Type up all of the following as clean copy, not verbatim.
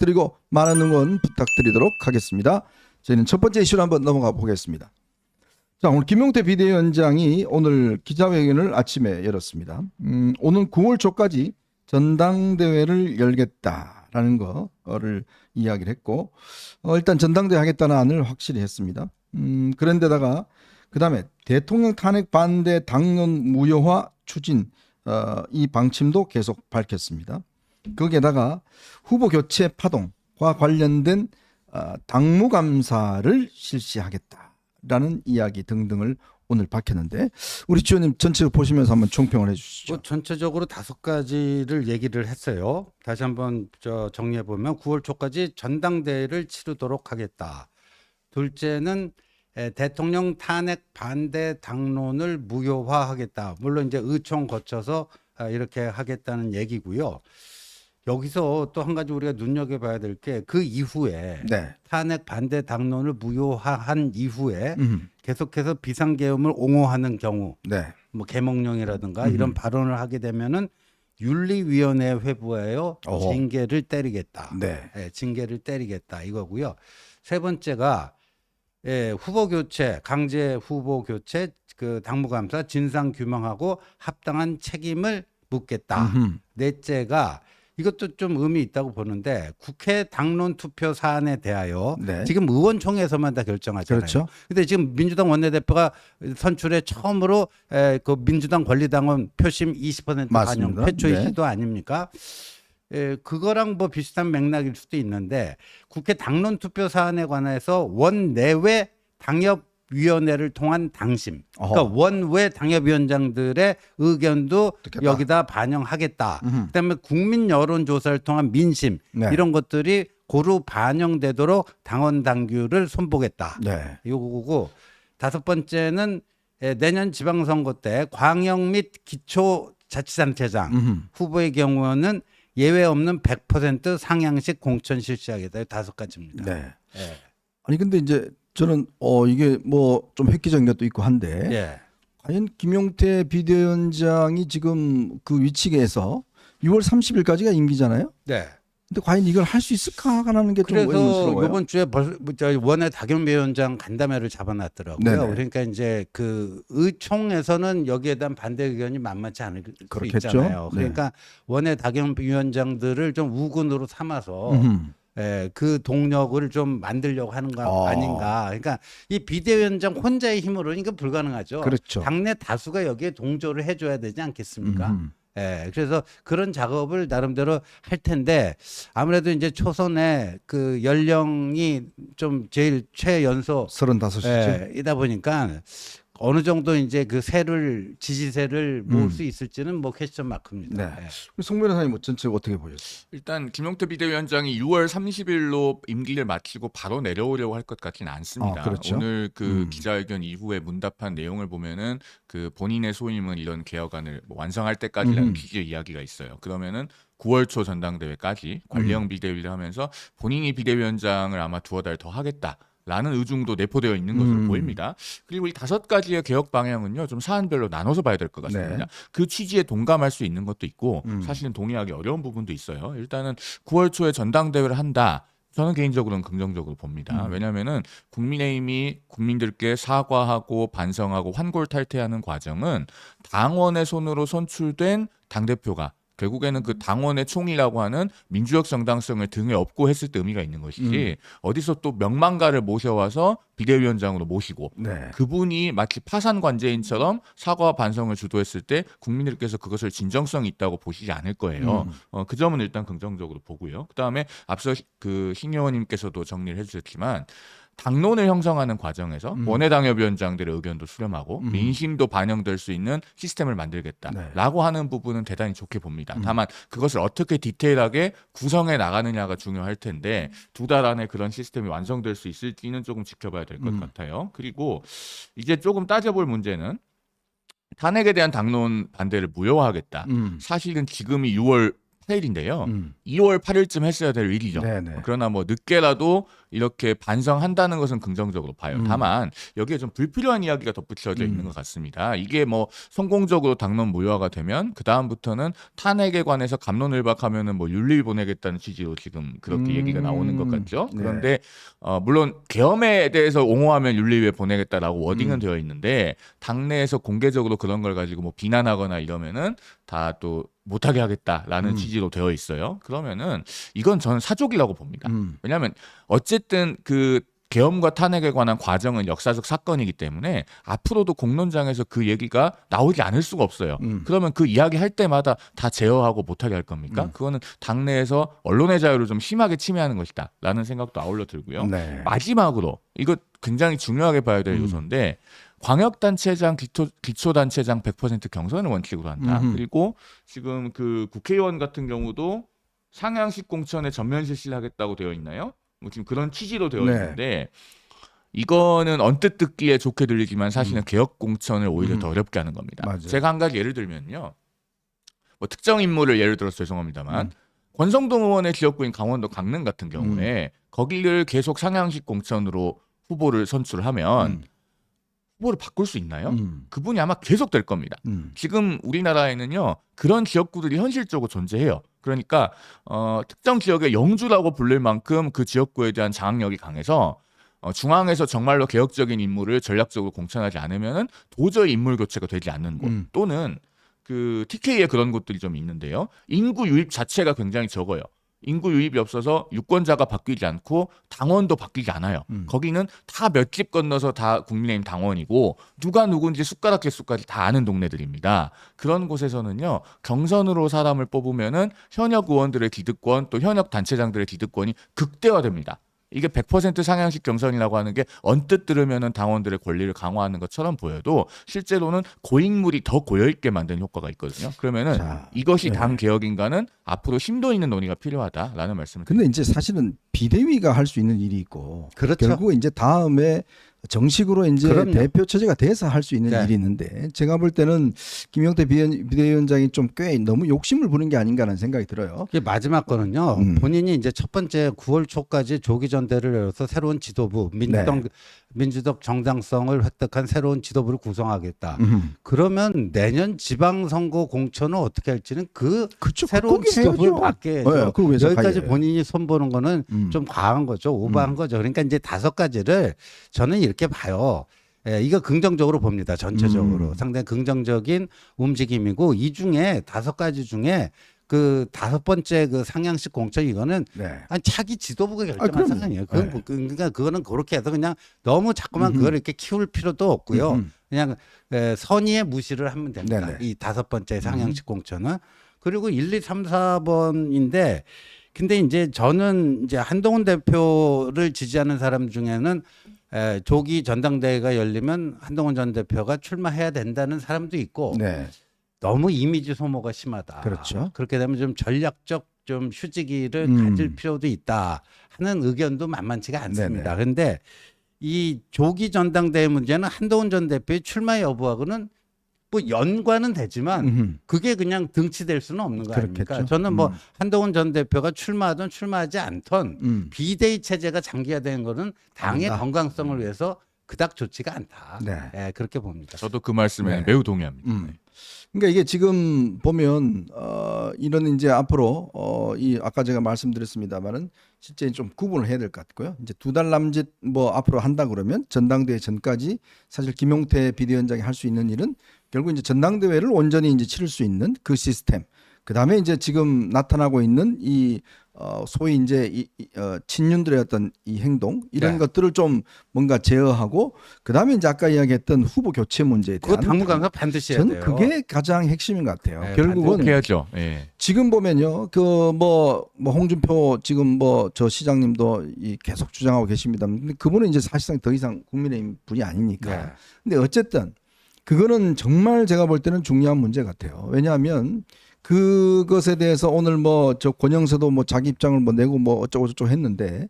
부탁드리고 많은 응원 부탁드리도록 하겠습니다. 저희는 첫 번째 이슈로 한번 넘어가 보겠습니다. 자, 오늘 김용태 비대위원장이 오늘 기자회견을 아침에 열었습니다. 오는 9월 초까지 전당대회를 열겠다라는 거를 이야기를 했고, 일단 전당대회 하겠다는 안을 확실히 했습니다. 그런데다가 그다음에 대통령 탄핵 반대 당론 무효화 추진 이 방침도 계속 밝혔습니다. 거기에다가 후보 교체 파동과 관련된 당무감사를 실시하겠다라는 이야기 등등을 오늘 밝혔는데, 우리 주연님 전체를 보시면서 한번 총평을 해주시죠. 전체적으로 5가지를 얘기를 했어요. 다시 한번 정리해 보면 9월 초까지 전당대회를 치르도록 하겠다. 둘째는 대통령 탄핵 반대 당론을 무효화하겠다. 물론 이제 의총 거쳐서 이렇게 하겠다는 얘기고요. 여기서 또 한 가지 우리가 눈여겨봐야 될 게 그 이후에 네. 탄핵 반대 당론을 무효화한 이후에 계속해서 비상계엄을 옹호하는 경우, 네. 뭐 계몽령이라든가 이런 발언을 하게 되면은 윤리위원회 회부하여 징계를 때리겠다. 네. 징계를 때리겠다 이거고요. 세 번째가 후보 교체, 강제 후보 교체, 그 당무감사 진상 규명하고 합당한 책임을 묻겠다. 넷째가 이것도 좀 의미 있다고 보는데 국회 당론 투표 사안에 대하여 네. 지금 의원총회에서만 다 결정하잖아요. 그렇죠. 근데 지금 민주당 원내대표가 선출에 처음으로 그 민주당 권리당원 표심 20% 반영 맞습니다. 최초의 네. 시도 아닙니까? 그거랑 뭐 비슷한 맥락일 수도 있는데 국회 당론 투표 사안에 관해서 원내외 당협위원회를 통한 당심, 그러니까 원외 당협위원장들의 의견도 듣겠다. 여기다 반영하겠다. 그다음에 국민 여론조사를 통한 민심 네. 이런 것들이 고루 반영되도록 당원 당규를 손보겠다. 네. 이거고, 다섯 번째는 내년 지방선거 때 광역 및 기초자치단체장 후보의 경우는 예외 없는 100% 상향식 공천 실시하겠다. 5가지입니다. 네. 예. 아니 근데 이제 저는 이게 뭐 좀 획기적인 것도 있고 한데, 예. 과연 김용태 비대위원장이 지금 그 위치에서 6월 30일까지가 임기잖아요. 네. 근데 과연 이걸 할 수 있을까 하는 게 좀 그래서 의문스러워요. 이번 주에 원외 당협위원장 간담회를 잡아놨더라고요. 네네. 그러니까 이제 그 의총에서는 여기에 대한 반대 의견이 만만치 않을 수 그렇겠죠. 있잖아요. 네. 그러니까 원외 당협위원장들을 좀 우군으로 삼아서 그 동력을 좀 만들려고 하는 거 아닌가. 그러니까 이 비대위원장 혼자의 힘으로는 이거 불가능하죠. 그렇죠. 당내 다수가 여기에 동조를 해줘야 되지 않겠습니까? 그래서 그런 작업을 나름대로 할 텐데, 아무래도 이제 초선의 그 연령이 좀 제일 최연소 35이죠. 이다 보니까 어느 정도 이제 그 지지세를 모을 수 있을지는 뭐 퀘스천 마크입니다. 네. 송 변호사님 전체 어떻게 보셨어요? 일단 김용태 비대위원장이 6월 30일로 임기를 마치고 바로 내려오려고 할 것 같지는 않습니다. 그렇죠. 오늘 그 기자회견 이후에 문답한 내용을 보면은 그 본인의 소임은 이런 개혁안을 뭐 완성할 때까지라는 취지의 이야기가 있어요. 그러면은 9월 초 전당대회까지 관리형 비대위를 하면서 본인이 비대위원장을 아마 2달 더 하겠다. 라는 의중도 내포되어 있는 것으로 보입니다. 그리고 이 5가지의 개혁 방향은요, 좀 사안별로 나눠서 봐야 될 것 같습니다. 네. 그 취지에 동감할 수 있는 것도 있고, 사실은 동의하기 어려운 부분도 있어요. 일단은 9월 초에 전당대회를 한다. 저는 개인적으로는 긍정적으로 봅니다. 왜냐하면은 국민의힘이 국민들께 사과하고 반성하고 환골탈퇴하는 과정은 당원의 손으로 선출된 당대표가 결국에는 그 당원의 총이라고 하는 민주적 정당성을 등에 업고 했을 때 의미가 있는 것이지, 어디서 또 명망가를 모셔와서 비대위원장으로 모시고 네. 그분이 마치 파산 관제인처럼 사과와 반성을 주도했을 때 국민들께서 그것을 진정성이 있다고 보시지 않을 거예요. 그 점은 일단 긍정적으로 보고요. 그다음에 앞서 그 신 의원님께서도 정리를 해주셨지만, 당론을 형성하는 과정에서 원외당협위원장들의 의견도 수렴하고 민심도 반영될 수 있는 시스템을 만들겠다라고 하는 부분은 대단히 좋게 봅니다. 다만 그것을 어떻게 디테일하게 구성해 나가느냐가 중요할 텐데 2달 안에 그런 시스템이 완성될 수 있을지는 조금 지켜봐야 될 것 같아요. 그리고 이제 조금 따져볼 문제는 탄핵에 대한 당론 반대를 무효화하겠다. 사실은 지금이 6월 8일인데요. 음. 2월 8일쯤 했어야 될 일이죠. 네네. 그러나 뭐 늦게라도 이렇게 반성한다는 것은 긍정적으로 봐요. 다만 여기에 좀 불필요한 이야기가 덧붙여져 있는 것 같습니다. 이게 뭐 성공적으로 당론 무효화가 되면 그 다음부터는 탄핵에 관해서 갑론을박하면은 뭐 윤리 보내겠다는 취지로 지금 그렇게 얘기가 나오는 것 같죠. 네. 그런데 물론 계엄에 대해서 옹호하면 윤리위에 보내겠다라고 워딩은 되어 있는데 당내에서 공개적으로 그런 걸 가지고 뭐 비난하거나 이러면은 다 또 못하게 하겠다라는 취지로 되어 있어요. 그러면은 이건 저는 사족이라고 봅니다. 왜냐하면 어쨌든 그 계엄과 탄핵에 관한 과정은 역사적 사건이기 때문에 앞으로도 공론장에서 그 얘기가 나오지 않을 수가 없어요. 그러면 그 이야기 할 때마다 다 제어하고 못하게 할 겁니까? 그거는 당내에서 언론의 자유를 좀 심하게 침해하는 것이다 라는 생각도 아울러 들고요. 네. 마지막으로 이거 굉장히 중요하게 봐야 될 요소인데 광역단체장, 기초단체장 100% 경선을 원칙으로 한다. 그리고 지금 그 국회의원 같은 경우도 상향식 공천에 전면 실시를 하겠다고 되어 있나요? 뭐 지금 그런 취지로 되어 네. 있는데 이거는 언뜻 듣기에 좋게 들리지만 사실은 개혁 공천을 오히려 더 어렵게 하는 겁니다. 맞아요. 제가 한 가지 예를 들면요. 뭐 특정 인물을 예를 들어서 죄송합니다만 권성동 의원의 지역구인 강원도 강릉 같은 경우에 거기를 계속 상향식 공천으로 후보를 선출하면 후보를 바꿀 수 있나요? 그분이 아마 계속 될 겁니다. 지금 우리나라에는요 그런 지역구들이 현실적으로 존재해요. 그러니까 특정 지역의 영주라고 부를 만큼 그 지역구에 대한 장악력이 강해서 중앙에서 정말로 개혁적인 인물을 전략적으로 공천하지 않으면은 도저히 인물 교체가 되지 않는 곳 또는 그 TK에 그런 곳들이 좀 있는데요. 인구 유입 자체가 굉장히 적어요. 인구 유입이 없어서 유권자가 바뀌지 않고 당원도 바뀌지 않아요. 거기는 다 몇 집 건너서 다 국민의힘 당원이고 누가 누군지 숟가락 개수까지 다 아는 동네들입니다. 그런 곳에서는요. 경선으로 사람을 뽑으면은 현역 의원들의 기득권 또 현역 단체장들의 기득권이 극대화됩니다. 이게 100% 상향식 경선이라고 하는 게 언뜻 들으면은 당원들의 권리를 강화하는 것처럼 보여도 실제로는 고인물이 더 고여있게 만드는 효과가 있거든요. 그러면은 자, 이것이 네. 당 개혁인가는 앞으로 심도 있는 논의가 필요하다라는 말씀을 근데 이제 사실은 비대위가 할 수 있는 일이 있고 그렇죠. 결국 이제 다음에 정식으로 이제 그럼요. 대표 처제가 돼서 할 수 있는 네. 일이 있는데 제가 볼 때는 김용태 비대위원장이 좀 꽤 너무 욕심을 부린 게 아닌가라는 생각이 들어요. 이게 마지막 거는요. 본인이 이제 첫 번째 9월 초까지 조기 전대를 열어서 새로운 지도부 민주적 정당성을 획득한 새로운 지도부를 구성하겠다. 그러면 내년 지방선거 공천을 어떻게 할지는 그 그쵸, 새로운 거기 지도부를 해야죠. 맡겨야죠. 네, 그걸 왜 여기까지 생각해요? 본인이 손보는 거는 좀 과한 거죠. 오버한 거죠. 그러니까 이제 5가지를 저는 이렇게 봐요. 예, 이거 긍정적으로 봅니다. 전체적으로 상당히 긍정적인 움직임이고 이 중에 5가지 중에 그 5번째 그 상향식 공천 이거는 네. 아니 차기 지도부가 결정한 그럼요. 상황이에요. 네. 그러니까 그거는 그렇게 해서 그냥 너무 자꾸만 그걸 이렇게 키울 필요도 없고요. 그냥 선의의 무시를 하면 됩니다. 네네. 이 5번째 상향식 공천은. 그리고 1, 2, 3, 4번인데 근데 이제 저는 이제 한동훈 대표를 지지하는 사람 중에는 조기 전당대회가 열리면 한동훈 전 대표가 출마해야 된다는 사람도 있고 네. 너무 이미지 소모가 심하다. 그렇죠. 그렇게 되면 좀 전략적 좀 휴지기를 가질 필요도 있다 하는 의견도 만만치가 않습니다. 그런데 이 조기 전당대회 문제는 한동훈 전 대표의 출마 여부하고는 뭐 연관은 되지만 그게 그냥 등치될 수는 없는 거 아닙니까? 그렇겠죠. 저는 뭐 한동훈 전 대표가 출마하든 출마하지 않던 비대위 체제가 장기화되는 거는 당의 아니다. 건강성을 위해서 그닥 좋지가 않다. 네. 예, 그렇게 봅니다. 저도 그 말씀에 네. 매우 동의합니다. 그러니까 이게 지금 보면 이런 이제 앞으로 이 아까 제가 말씀드렸습니다만은 실제 좀 구분을 해야 될 것 같고요. 이제 2달 남짓 뭐 앞으로 한다 그러면 전당대회 전까지 사실 김용태 비대위원장이 할 수 있는 일은 결국 이제 전당대회를 온전히 이제 치를 수 있는 그 시스템. 그 다음에 이제 지금 나타나고 있는 이 소위 이제 친윤들의 어떤 이 행동 이런 네. 것들을 좀 뭔가 제어하고 그 다음에 이제 아까 이야기했던 후보 교체 문제에 그거 대한 당분간서 반드시 해야 전 돼요. 그게 가장 핵심인 것 같아요. 네, 결국은 꼭 해야죠. 예. 지금 보면요, 그 뭐 홍준표 지금 뭐 저 시장님도 이 계속 주장하고 계십니다. 근데 그분은 이제 사실상 더 이상 국민의힘 분이 아니니까. 네. 근데 어쨌든 그거는 정말 제가 볼 때는 중요한 문제 같아요. 왜냐하면 그것에 대해서 오늘 뭐 저 권영세도 뭐 자기 입장을 뭐 내고 뭐 어쩌고 저쩌고 했는데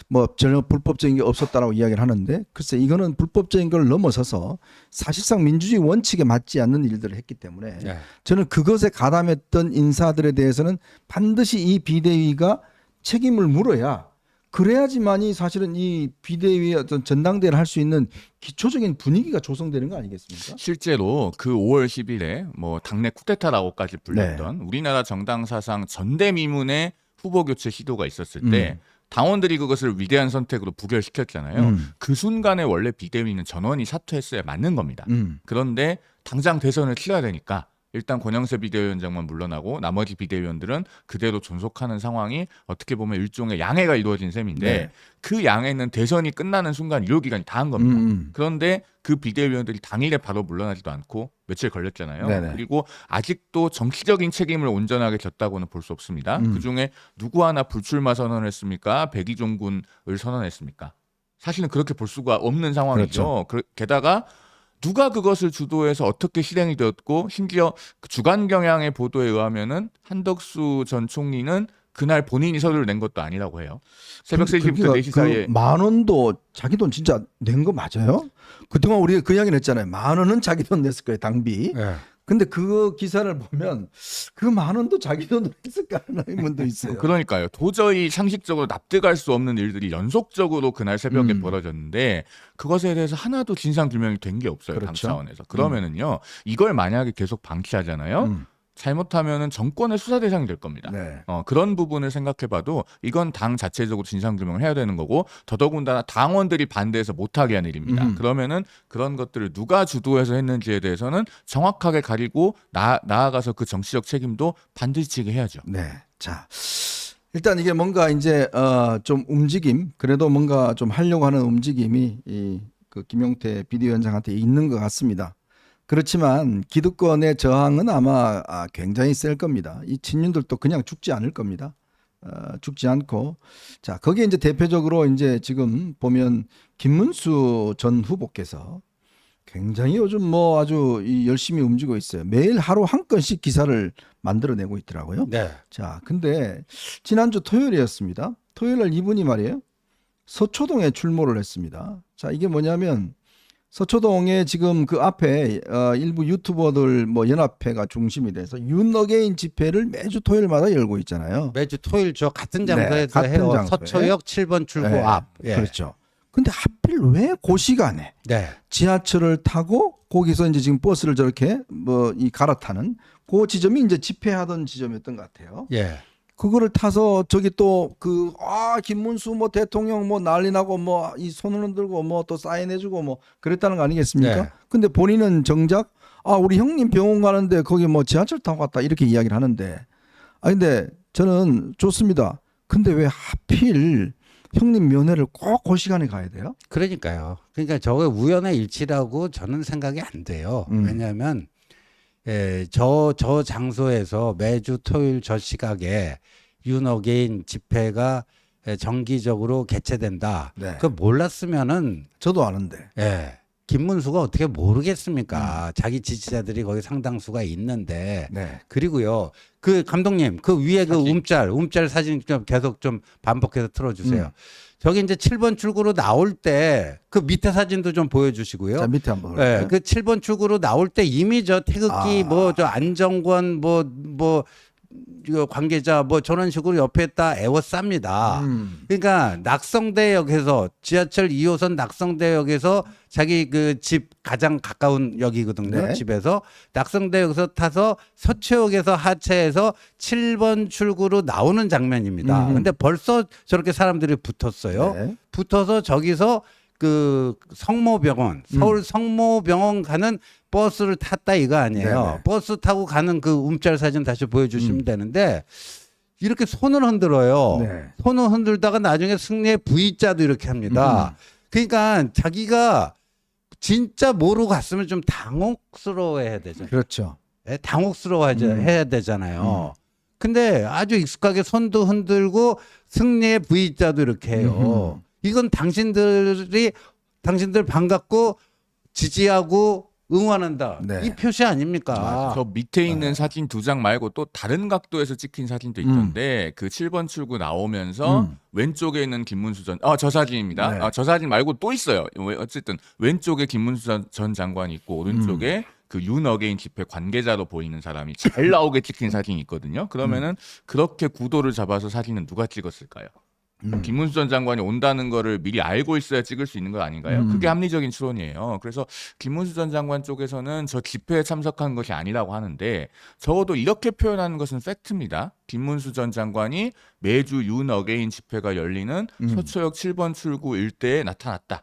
뭐 전혀 불법적인 게 없었다라고 이야기를 하는데 글쎄 이거는 불법적인 걸 넘어서서 사실상 민주주의 원칙에 맞지 않는 일들을 했기 때문에 네. 저는 그것에 가담했던 인사들에 대해서는 반드시 이 비대위가 책임을 물어야 그래야지만이 사실은 이 비대위의 어떤 전당대회를 할 수 있는 기초적인 분위기가 조성되는 거 아니겠습니까? 실제로 그 5월 10일에 뭐 당내 쿠데타라고까지 불렸던 우리나라 정당 사상 전대미문의 후보 교체 시도가 있었을 때 당원들이 그것을 위대한 선택으로 부결시켰잖아요. 그 순간에 원래 비대위는 전원이 사퇴했어야 맞는 겁니다. 그런데 당장 대선을 치러야 되니까 일단 권영세 비대위원장만 물러나고 나머지 비대위원들은 그대로 존속하는 상황이 어떻게 보면 일종의 양해가 이루어진 셈인데 네. 그 양해는 대선이 끝나는 순간 유효기간이 다 한 겁니다. 그런데 그 비대위원들이 당일에 바로 물러나지도 않고 며칠 걸렸잖아요. 네네. 그리고 아직도 정치적인 책임을 온전하게 졌다고는 볼 수 없습니다. 그중에 누구 하나 불출마 선언을 했습니까? 백의종 군을 선언했습니까? 사실은 그렇게 볼 수가 없는 상황이죠. 게다가 누가 그것을 주도해서 어떻게 실행이 되었고 심지어 그 주간 경향의 보도에 의하면은 한덕수 전 총리는 그날 본인이 서류를 낸 것도 아니라고 해요. 새벽 3시부터 4시 사이에. 그 만 원도 자기 돈 진짜 낸 거 맞아요? 그동안 우리가 그 이야기를 했잖아요. 만 원은 자기 돈 냈을 거예요, 당비. 네. 근데 그 기사를 보면 그 만 원도 자기 돈으로 했을까 하는 의문도 있어요. 그러니까요. 도저히 상식적으로 납득할 수 없는 일들이 연속적으로 그날 새벽에 벌어졌는데 그것에 대해서 하나도 진상 규명이 된 게 없어요. 당 그렇죠. 차원에서. 그러면은요. 이걸 만약에 계속 방치하잖아요. 잘못하면은 정권의 수사 대상이 될 겁니다. 네. 그런 부분을 생각해봐도 이건 당 자체적으로 진상 규명을 해야 되는 거고 더더군다나 당원들이 반대해서 못하게 한 일입니다. 그러면은 그런 것들을 누가 주도해서 했는지에 대해서는 정확하게 가리고 나아가서 그 정치적 책임도 반드시 지게 해야죠. 네. 자. 일단 이게 뭔가 이제 좀 움직임, 그래도 뭔가 좀 하려고 하는 움직임이 그 김용태 비대위원장한테 있는 것 같습니다. 그렇지만 기득권의 저항은 아마 굉장히 셀 겁니다. 이 친윤들도 그냥 죽지 않을 겁니다. 죽지 않고 자 거기에 이제 대표적으로 이제 지금 보면 김문수 전 후보께서 굉장히 요즘 뭐 아주 열심히 움직이고 있어요. 매일 하루 한 건씩 기사를 만들어내고 있더라고요. 네. 자, 근데 지난주 토요일이었습니다. 토요일 날 이분이 말이에요. 서초동에 출몰을 했습니다. 자, 이게 뭐냐면 서초동에 지금 그 앞에 일부 유튜버들 뭐 연합회가 중심이 돼서 윤어게인 집회를 매주 토요일마다 열고 있잖아요. 매주 토요일 저 같은 장소에서 네, 같은 해요. 장소에. 서초역 7번 출구 네, 앞. 예. 그렇죠. 근데 하필 왜 그 시간에 네. 지하철을 타고 거기서 이제 지금 버스를 저렇게 뭐 이 갈아타는 그 지점이 이제 집회하던 지점이었던 것 같아요. 예. 그거를 타서 저기 또 김문수 뭐 대통령 뭐 난리 나고 뭐 이 손을 흔들고 뭐 또 사인해주고 뭐 그랬다는 거 아니겠습니까? 네. 근데 본인은 정작 우리 형님 병원 가는데 거기 뭐 지하철 타고 갔다 이렇게 이야기를 하는데 근데 저는 좋습니다. 근데 왜 하필 형님 면회를 꼭 그 시간에 가야 돼요? 그러니까요. 그러니까 저게 우연의 일치라고 저는 생각이 안 돼요. 왜냐하면 저 장소에서 매주 토요일 저 시각에 윤어게인 집회가 정기적으로 개최된다. 네. 그 몰랐으면은 저도 아는데. 김문수가 어떻게 모르겠습니까? 자기 지지자들이 거기 상당수가 있는데. 네. 그리고요, 그 감독님, 그 위에 그 움짤 사진 좀 계속 좀 반복해서 틀어주세요. 저기 이제 7번 출구로 나올 때 그 밑에 사진도 좀 보여주시고요. 자, 밑에 한번 볼까요? 그 7번 출구로 나올 때 이미 저 태극기 뭐 저 안정권 뭐 이거 관계자 뭐 저런 식으로 옆에 다 에워쌉니다. 그러니까 낙성대역에서 지하철 2호선 낙성대역에서 자기 그 집 가장 가까운 역이거든요. 네. 집에서 낙성대역에서 타서 서초역에서 하차해서 7번 출구로 나오는 장면입니다. 근데 벌써 저렇게 사람들이 붙었어요. 네. 붙어서 저기서 그 성모병원, 서울 성모병원 가는 버스를 탔다 이거 아니에요. 네네. 버스 타고 가는 그 움짤 사진 다시 보여주시면 되는데 이렇게 손을 흔들어요. 네. 손을 흔들다가 나중에 승리의 V자도 이렇게 합니다. 그러니까 자기가 진짜 모르고 갔으면 좀 당혹스러워해야 되잖아요. 그렇죠. 당혹스러워해야 되잖아요. 근데 아주 익숙하게 손도 흔들고 승리의 V자도 이렇게 해요. 이건 당신들 반갑고 지지하고 응원한다. 네. 이 표시 아닙니까? 저 밑에 있는 사진 2장 말고 또 다른 각도에서 찍힌 사진도 있던데 그 7번 출구 나오면서 왼쪽에 있는 김문수 저 사진입니다. 네. 저 사진 말고 또 있어요. 어쨌든 왼쪽에 김문수 전 장관이 있고 오른쪽에 그 윤어게인 집회 관계자로 보이는 사람이 잘 나오게 찍힌 사진이 있거든요. 그러면은 그렇게 구도를 잡아서 사진은 누가 찍었을까요? 김문수 전 장관이 온다는 거를 미리 알고 있어야 찍을 수 있는 거 아닌가요? 그게 합리적인 추론이에요. 그래서 김문수 전 장관 쪽에서는 저 집회에 참석한 것이 아니라고 하는데 적어도 이렇게 표현하는 것은 팩트입니다. 김문수 전 장관이 매주 윤어게인 집회가 열리는 서초역 7번 출구 일대에 나타났다.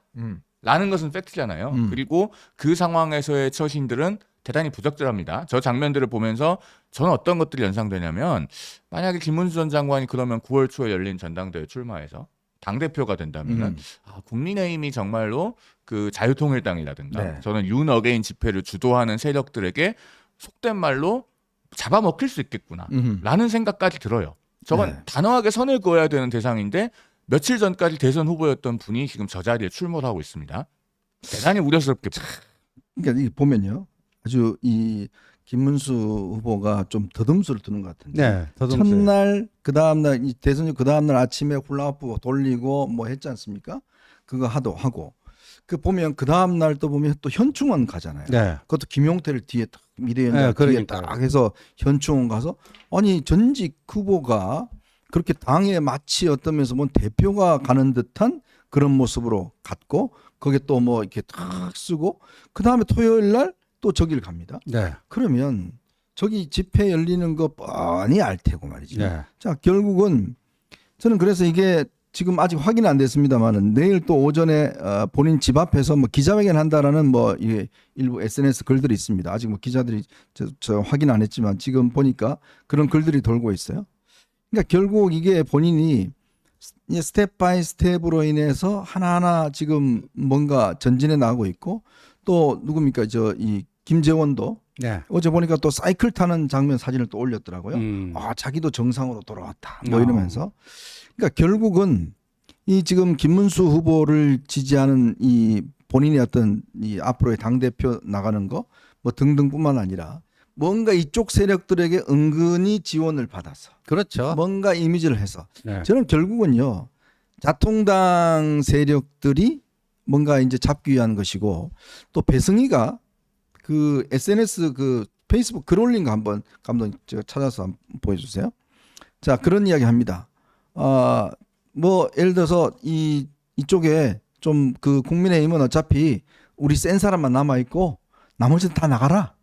라는 것은 팩트잖아요. 그리고 그 상황에서의 처신들은 대단히 부적절합니다. 저 장면들을 보면서 저는 어떤 것들이 연상되냐면 만약에 김문수 전 장관이 그러면 9월 초에 열린 전당대회 출마해서 당대표가 된다면은 국민의힘이 정말로 그 자유통일당이라든가 네. 저는 윤어게인 집회를 주도하는 세력들에게 속된 말로 잡아먹힐 수 있겠구나 라는 생각까지 들어요. 저건 네. 단호하게 선을 그어야 되는 대상인데 며칠 전까지 대선 후보였던 분이 지금 저 자리에 출마를 하고 있습니다. 대단히 우려스럽게 그러니까 이 보면요. 아주 이 김문수 후보가 좀 더듬수를 두는 것 같은데. 네, 더듬어요. 첫날 그 다음날 이 대선 그 다음날 아침에 훌라후프 돌리고 뭐 했지 않습니까? 그거 하고 그 보면 그 다음날 또 보면 또 현충원 가잖아요. 네. 그것도 김용태를 뒤에 딱 미래연장 네, 뒤에 그러니까요. 딱 해서 현충원 가서 아니 전직 후보가 그렇게 당에 마치 어떠면서 뭐 대표가 가는 듯한 그런 모습으로 갔고 거기에 또 뭐 이렇게 탁 쓰고 그 다음에 토요일 날 또 저길 갑니다. 네. 그러면 저기 집회 열리는 거 뻔히 알 테고 말이죠. 네. 자, 결국은 저는 그래서 이게 지금 아직 확인 안 됐습니다만은 내일 또 오전에 본인 집 앞에서 뭐 기자회견 한다라는 뭐 이게 일부 SNS 글들이 있습니다. 아직 뭐 기자들이 저 확인 안 했지만 지금 보니까 그런 글들이 돌고 있어요. 그러니까 결국 이게 본인이 이제 스텝 바이 스텝으로 인해서 하나하나 지금 뭔가 전진해 나가고 있고 또 누굽니까 이 김재원도 네. 어제 보니까 또 사이클 타는 장면 사진을 또 올렸더라고요. 음. 아, 자기도 정상으로 돌아왔다. 뭐 이러면서. 그러니까 결국은 이 지금 김문수 후보를 지지하는 이 본인의 어떤 이 앞으로의 당대표 나가는 거 뭐 등등뿐만 아니라 뭔가 이쪽 세력들에게 은근히 지원을 받아서 그렇죠. 뭔가 이미지를 해서 네. 저는 결국은요 자통당 세력들이 뭔가 이제 잡기 위한 것이고 또 배승희가 그 SNS 그 페이스북 글 올린 거 한번 감독님 제가 찾아서 한번 보여주세요. 자 그런 이야기 합니다. 뭐 예를 들어서 이쪽에 좀 그 국민의힘은 어차피 우리 센 사람만 남아 있고 나머지는 다 나가라.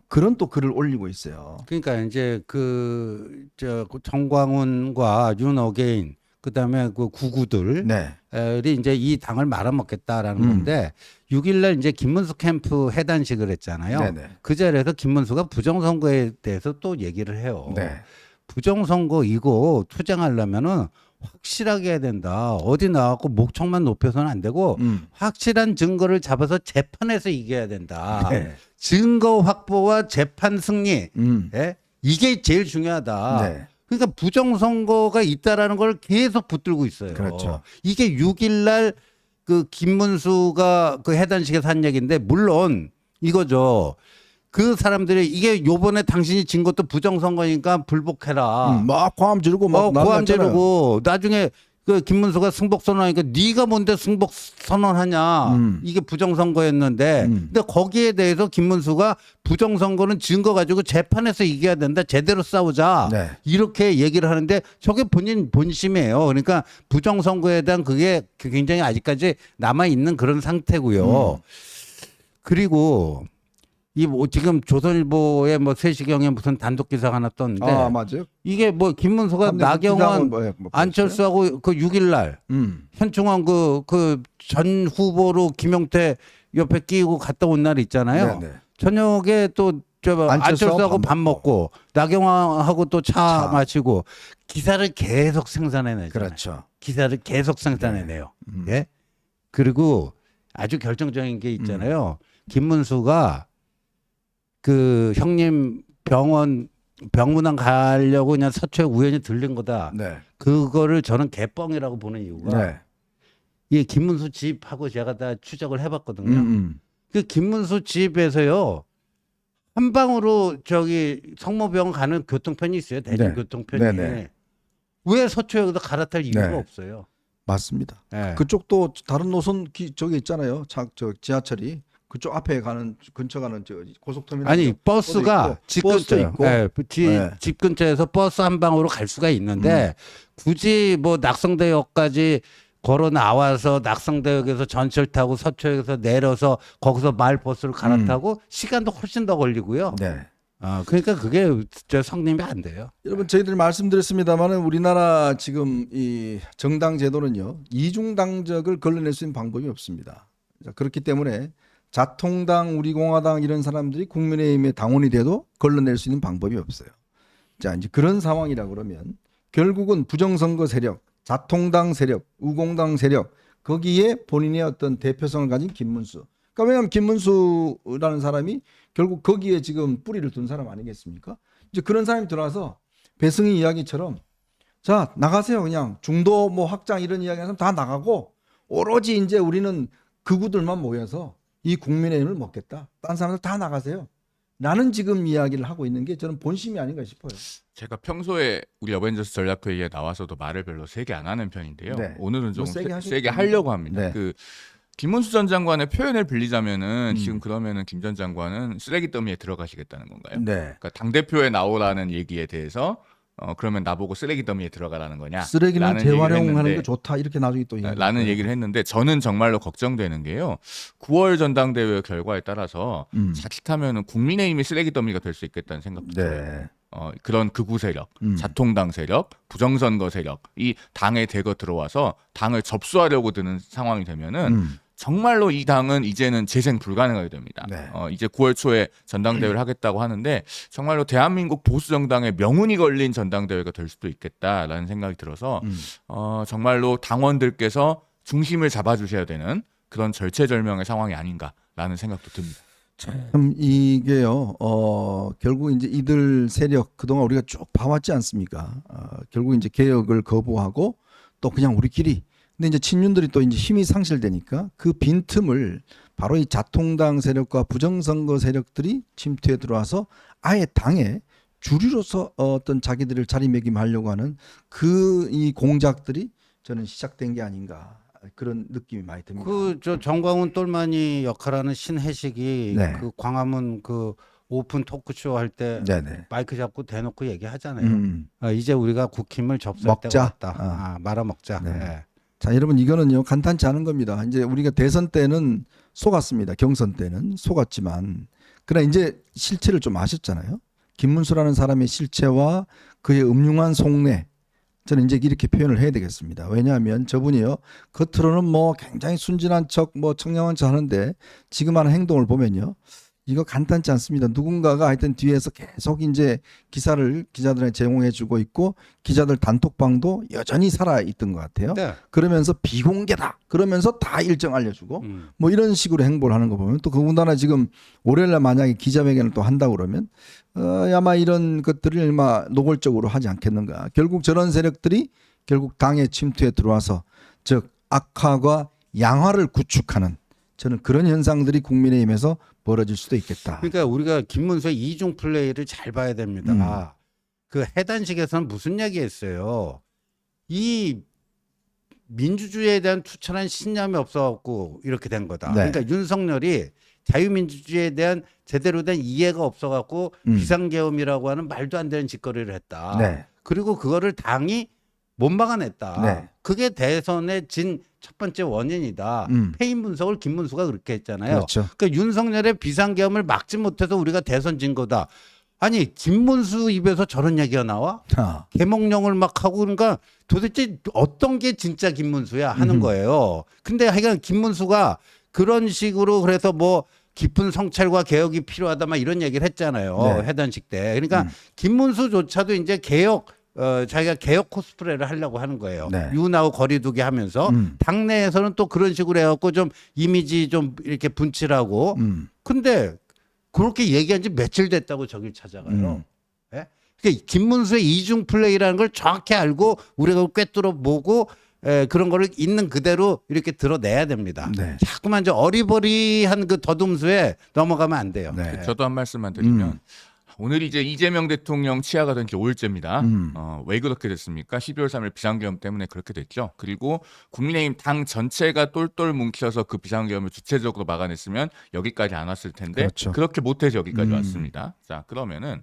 그런 또 글을 올리고 있어요. 그러니까 이제 정광훈과 윤어게인 그다음에 그 구구들이 네. 이제 이 당을 말아먹겠다라는 건데 6일날 이제 김문수 캠프 해단식을 했잖아요. 네네. 그 자리에서 김문수가 부정선거에 대해서 또 얘기를 해요. 네. 부정선거 이거 투쟁하려면은 확실하게 해야 된다. 어디 나가고 목청만 높여서는 안 되고 확실한 증거를 잡아서 재판에서 이겨야 된다. 네. 증거 확보와 재판 승리. 음. 예? 이게 제일 중요하다. 네. 그러니까 부정선거가 있다라는 걸 계속 붙들고 있어요. 그렇죠. 이게 6일날 그 김문수가 그 해단식에서 한 얘기인데 물론 이거죠. 그 사람들이 이게 요번에 당신이 진 것도 부정선거니까 불복해라. 막 고함 지르고 막 난리 고함 났잖아요. 지르고 나중에 그 김문수가 승복 선언하니까 네가 뭔데 승복 선언하냐. 이게 부정선거였는데 근데 거기에 대해서 김문수가 부정선거는 증거 가지고 재판에서 이겨야 된다. 제대로 싸우자. 네. 이렇게 얘기를 하는데 저게 본인 본심이에요. 그러니까 부정선거에 대한 그게 굉장히 아직까지 남아있는 그런 상태고요. 그리고 이 뭐 지금 조선일보에 뭐 3시경에 무슨 단독 기사가 하나 떴는데 맞아요. 이게 뭐 김문수가 나경원 안철수하고 그 6일날 현충원 그 전 후보로 김용태 옆에 끼고 갔다 온 날 있잖아요. 네네. 저녁에 또 안철수하고 밥 먹고 나경원하고 또 차 마시고 기사를 계속 생산해내죠. 그렇죠. 기사를 계속 생산해내요. 예. 그리고 아주 결정적인 게 있잖아요. 김문수가 그 형님 병문안 가려고 그냥 서초에 우연히 들린 거다. 네. 그거를 저는 개뻥이라고 보는 이유가 네. 이 김문수 집하고 제가 다 추적을 해봤거든요. 그 김문수 집에서요 한 방으로 저기 성모병원 가는 교통편이 있어요. 대중교통편이. 네네. 왜 서초역에서 갈아탈 이유가 네. 없어요. 맞습니다. 네. 그쪽도 다른 노선 저기 있잖아요. 저 지하철이 그쪽 앞에 가는 근처 가는 저 고속터미널. 아니 버스가 집 버스도 근처, 있고. 예, 네. 집 근처에서 버스 한 방으로 갈 수가 있는데 굳이 뭐 낙성대역까지 걸어 나와서 낙성대역에서 전철 타고 서초역에서 내려서 거기서 마을 버스를 갈아타고 시간도 훨씬 더 걸리고요. 네. 그러니까 그게 저 성립이 안 돼요. 여러분 저희들이 말씀드렸습니다만은 우리나라 지금 이 정당 제도는요 이중당적을 걸러낼 수 있는 방법이 없습니다. 자, 그렇기 때문에 자통당, 우리공화당 이런 사람들이 국민의힘의 당원이 돼도 걸러낼 수 있는 방법이 없어요. 자 이제 그런 상황이라 그러면 결국은 부정선거 세력, 자통당 세력, 우공당 세력 거기에 본인의 어떤 대표성을 가진 김문수. 그러니까 왜냐하면 김문수라는 사람이 결국 거기에 지금 뿌리를 둔 사람 아니겠습니까? 이제 그런 사람이 들어와서 배승희 이야기처럼 자 나가세요 그냥 중도 뭐 확장 이런 이야기 하면 다 나가고 오로지 이제 우리는 극우들만 모여서 이 국민의힘을 먹겠다. 딴 사람들 다 나가세요. 라는 지금 이야기를 하고 있는 게 저는 본심이 아닌가 싶어요. 제가 평소에 우리 어벤져스 전략회의에 나와서도 말을 별로 세게 안 하는 편인데요. 네. 오늘은 좀 뭐 세게 하실 세게 겁니다. 하려고 합니다. 네. 그 김문수 전 장관의 표현을 빌리자면은 지금 그러면은 김 전 장관은 쓰레기 더미에 들어가시겠다는 건가요? 네. 그러니까 당 대표에 나오라는 얘기에 대해서 그러면 나보고 쓰레기 더미에 들어가라는 거냐? 쓰레기는 라는 얘기를 재활용하는 했는데, 게 좋다 이렇게 나중에 또 라는 얘기를 했는데 저는 정말로 걱정되는 게요. 9월 전당대회 결과에 따라서 자칫하면은 국민의힘이 쓰레기 더미가 될 수 있겠다는 생각도 들어요. 네. 그런 극우 세력, 음. 자통당 세력, 부정선거 세력 이 당에 대거 들어와서 당을 접수하려고 드는 상황이 되면은 정말로 이 당은 이제는 재생 불가능하게 됩니다. 네. 이제 9월 초에 전당대회를 하겠다고 하는데 정말로 대한민국 보수 정당의 명운이 걸린 전당대회가 될 수도 있겠다라는 생각이 들어서 정말로 당원들께서 중심을 잡아주셔야 되는 그런 절체절명의 상황이 아닌가라는 생각도 듭니다. 참 이게요. 결국 이제 이들 세력 그동안 우리가 쭉 봐왔지 않습니까? 결국 이제 개혁을 거부하고 또 그냥 우리끼리. 근데 이제 친윤들이 또 이제 힘이 상실되니까 그 빈틈을 바로 이 자통당 세력과 부정선거 세력들이 침투해 들어와서 아예 당에 주류로서 어떤 자기들을 자리매김하려고 하는 그 이 공작들이 저는 시작된 게 아닌가 그런 느낌이 많이 듭니다. 그 저 정광훈 똘마니 역할하는 신혜식이 네. 그 광화문 그 오픈 토크쇼 할 때 네네. 마이크 잡고 대놓고 얘기하잖아요. 음. 이제 우리가 국힘을 접수할 먹자. 때가 왔다. 말아먹자. 네. 네. 자, 여러분 이거는요 간단치 않은 겁니다. 이제 우리가 대선 때는 속았습니다. 경선 때는 속았지만 그러나 이제 실체를 좀 아셨잖아요. 김문수라는 사람의 실체와 그의 음흉한 속내 저는 이제 이렇게 표현을 해야 되겠습니다. 왜냐하면 저분이요 겉으로는 뭐 굉장히 순진한 척 뭐 청량한 척 하는데 지금 하는 행동을 보면요 이거 간단치 않습니다. 누군가가 하여튼 뒤에서 계속 이제 기사를 기자들한테 제공해주고 있고 기자들 단톡방도 여전히 살아있던 것 같아요. 네. 그러면서 비공개다. 그러면서 다 일정 알려주고 뭐 이런 식으로 행보를 하는 거 보면 또 더군다나 지금 월요일날 만약에 기자회견을 또 한다고 그러면 아마 이런 것들을 아마 노골적으로 하지 않겠는가. 결국 저런 세력들이 결국 당에 침투해 들어와서 즉 악화와 양화를 구축하는 저는 그런 현상들이 국민의힘에서 벌어질 수도 있겠다. 그러니까 우리가 김문수의 이중 플레이를 잘 봐야 됩니다. 그 해단식에서는 무슨 얘기했어요? 이 민주주의에 대한 투철한 신념이 없어갖고 이렇게 된 거다. 네. 그러니까 윤석열이 자유민주주의에 대한 제대로 된 이해가 없어갖고 비상계엄이라고 하는 말도 안 되는 짓거리를 했다. 네. 그리고 그거를 당이 못 막아냈다. 네. 그게 대선의 진 첫 번째 원인이다. 패인 분석을 김문수가 그렇게 했잖아요. 그렇죠. 그러니까 윤석열의 비상계엄을 막지 못해서 우리가 대선 진 거다. 아니 김문수 입에서 저런 얘기가 나와? 개몽령을 막 하고 그러니까 도대체 어떤 게 진짜 김문수야 하는 거예요. 근데 하여간 김문수가 그런 식으로 그래서 뭐 깊은 성찰과 개혁이 필요하다 막 이런 얘기를 했잖아요. 네. 해단식 때. 그러니까 김문수조차도 이제 자기가 개혁 코스프레를 하려고 하는 거예요. 네. 윤하고 거리두기 하면서 당내에서는 또 그런 식으로 해갖고 좀 이미지 좀 이렇게 분칠하고 근데 그렇게 얘기한 지 며칠 됐다고 저길 찾아가요. 예? 그러니까 김문수의 이중 플레이라는 걸 정확히 알고 우리가 꿰뚫어 보고 그런 거를 있는 그대로 이렇게 드러내야 됩니다. 네. 자꾸만 저 어리버리한 그 더듬수에 넘어가면 안 돼요. 네. 저도 한 말씀만 드리면 오늘 이제 이재명 대통령 치하가 된 지 5일째입니다. 왜 그렇게 됐습니까? 12월 3일 비상계엄 때문에 그렇게 됐죠. 그리고 국민의힘 당 전체가 똘똘 뭉쳐서 그 비상계엄을 주체적으로 막아냈으면 여기까지 안 왔을 텐데 그렇죠. 그렇게 못해서 여기까지 왔습니다. 자, 그러면은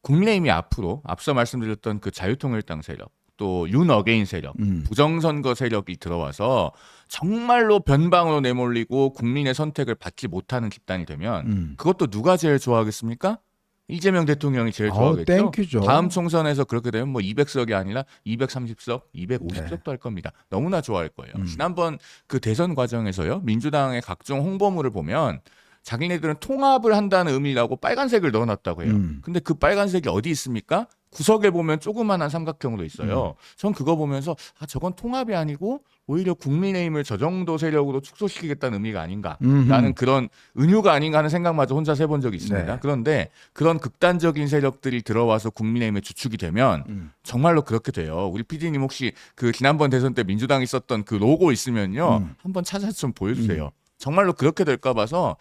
국민의힘이 앞으로 앞서 말씀드렸던 그 자유통일당 세력 또 윤어게인 세력, 부정선거 세력이 들어와서 정말로 변방으로 내몰리고 국민의 선택을 받지 못하는 집단이 되면 그것도 누가 제일 좋아하겠습니까? 이재명 대통령이 제일 좋아하겠죠. 땡큐죠. 다음 총선에서 그렇게 되면 뭐 200석이 아니라 230석, 250석도 할 겁니다. 너무나 좋아할 거예요. 지난번 그 대선 과정에서요. 민주당의 각종 홍보물을 보면 자기네들은 통합을 한다는 의미라고 빨간색을 넣어놨다고 해요. 근데 그 빨간색이 어디 있습니까? 구석에 보면 조그만한 삼각형으로 있어요. 전 그거 보면서 저건 통합이 아니고 오히려 국민의힘을 저 정도 세력으로 축소시키겠다는 의미가 아닌가라는 그런 은유가 아닌가 하는 생각마저 혼자 해본 적이 있습니다. 네. 그런데 그런 극단적인 세력들이 들어와서 국민의힘의 주축이 되면 정말로 그렇게 돼요. 우리 PD님 혹시 그 지난번 대선 때 민주당이 썼던 그 로고 있으면요. 한번 찾아서 좀 보여주세요. 정말로 그렇게 될까 봐서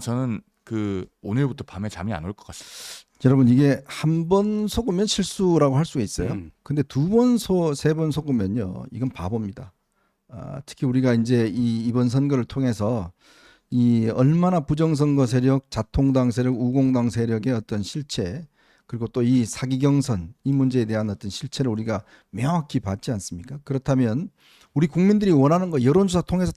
저는 그 오늘부터 밤에 잠이 안 올 것 같습니다. 여러분 이게 한 번 속으면 실수라고 할 수가 있어요. 근데 두 번, 세 번 속으면요, 이건 바보입니다. 특히 우리가 이제 이번 선거를 통해서 이 얼마나 부정선거 세력, 자통당 세력, 우공당 세력의 어떤 실체 그리고 또 이 사기 경선 이 문제에 대한 어떤 실체를 우리가 명확히 봤지 않습니까? 그렇다면 우리 국민들이 원하는 거 여론조사 통해서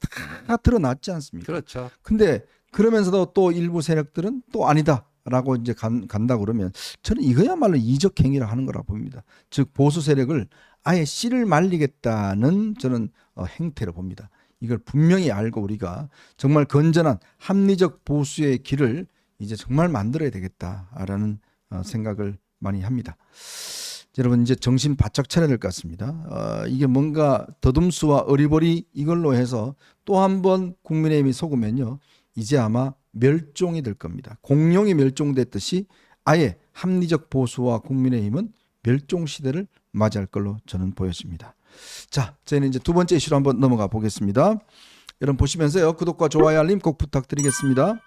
다 드러났지 않습니까? 그렇죠. 근데 그러면서도 또 일부 세력들은 또 아니다라고 이제 간다 그러면 저는 이거야말로 이적 행위라 하는 거라 봅니다. 즉 보수 세력을 아예 씨를 말리겠다는 저는 행태로 봅니다. 이걸 분명히 알고 우리가 정말 건전한 합리적 보수의 길을 이제 정말 만들어야 되겠다라는 생각을 많이 합니다. 여러분 이제 정신 바짝 차려야 될 것 같습니다. 이게 뭔가 더듬수와 어리버리 이걸로 해서 또 한 번 국민의힘이 속으면요, 이제 아마 멸종이 될 겁니다. 공룡이 멸종됐듯이 아예 합리적 보수와 국민의힘은 멸종 시대를 맞이할 걸로 저는 보여집니다. 자, 저희는 이제 두 번째 이슈로 한번 넘어가 보겠습니다. 여러분 보시면서요, 구독과 좋아요 알림 꼭 부탁드리겠습니다.